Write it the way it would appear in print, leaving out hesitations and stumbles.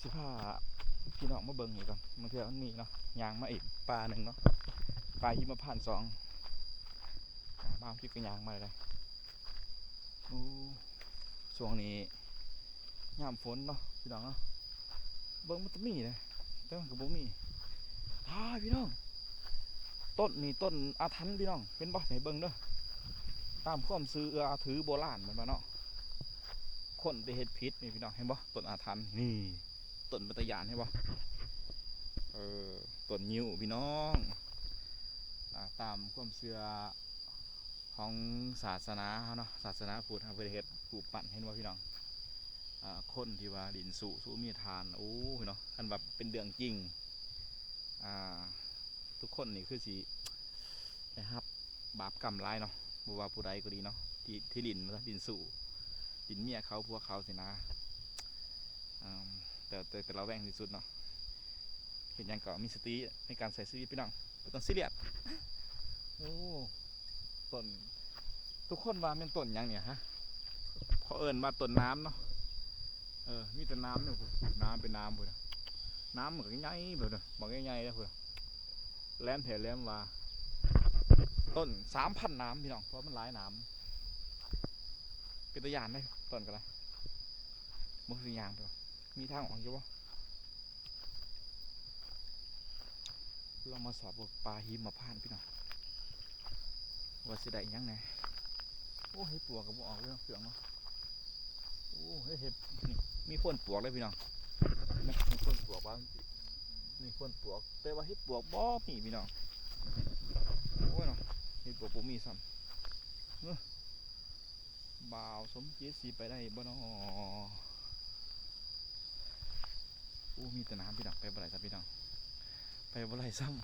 สิพาพี่น้องมาเบิ่งอีกก่อนบางทีมันมีเนาะยางมาอีกปลาหนึ่งเนาะปลาหิมพานต์สองบ้างคลิปกันยางมาเลยโอ้ช่วงนี้ยามฝนเนาะพี่น้องเนาะเบิ่งมันจะมีเลยแต่มันก็บ่มีพี่น้องต้นนี่ต้นอาถรรพ์พี่น้องเป็นบ่ไหนเบิ่งเด้อตามความซื้อถือโบราณเหมือนมาเนาะคนไปเฮ็ดพิษนี่พี่น้องเห็นบ่ต้นอาถรรพ์นี่ต้นปัตยานเห็นบ่ต้นยิ้วพี่น้องตามความเชื่อของศาสนาเนาะศาสนาพุทธเพื่อเฮ็ดปลูกปั่นเห็นบ่พี่น้องคนที่ว่าดินสู้มีทานโอ้พี่น้องคันแบบเป็นเรื่องจริงทุกคนนี่คือสินะครับบาปกรรมร้ายเนาะบ่ว่าผู้ใดก็ดีเนาะที่ดินมันดินสู่ดินเมียเขาพวกเขาสินะแต่เราแว่งที่สุดเนาะเห็นยังก็มีสติในการใส่ชีวิตพี่น้องต้นซีเรียสโอ้ต้นทุกคนว่าเป็นต้นยังเนี่ยฮะเขาเอิ้นว่าต้นน้ำเนาะมีแต่น้ำเนี่ยน้ำเป็นน้ำพุ่นน้ำเหมือนง่ายแบบนี้บอกง่ายๆเลยพุ่นแหลมแถวแหลมว่าต้น3,000น้ำพี่น้องเพราะมันหลายน้ำเป็นตัวอย่างได้ต้นกันเลยมือสียางตัวมีทางออกอยู่วะเรามาสอบปลาหิมพานต์พี่น้องว่าสิได้ยังไงโอ้เห็ดปวกกับบ่ออกเลยเสืองเนาะโอ้เห็ดนี่มีพ่นปวกเลยพี่น้องมีพ่นปวกบ้างนี่พ่นปวกแต่ว่าเห็ดปวกบ่มีพี่น้องโอ้ยเนาะเห็ดปวกผมมีซ้ำบ่าวสมเจสีไปได้บ่เนาะโอ้มีแต่น้ำพี่น้องไปบ่ไรซ้ำพี่น้องไปบ่ไรซ้ำ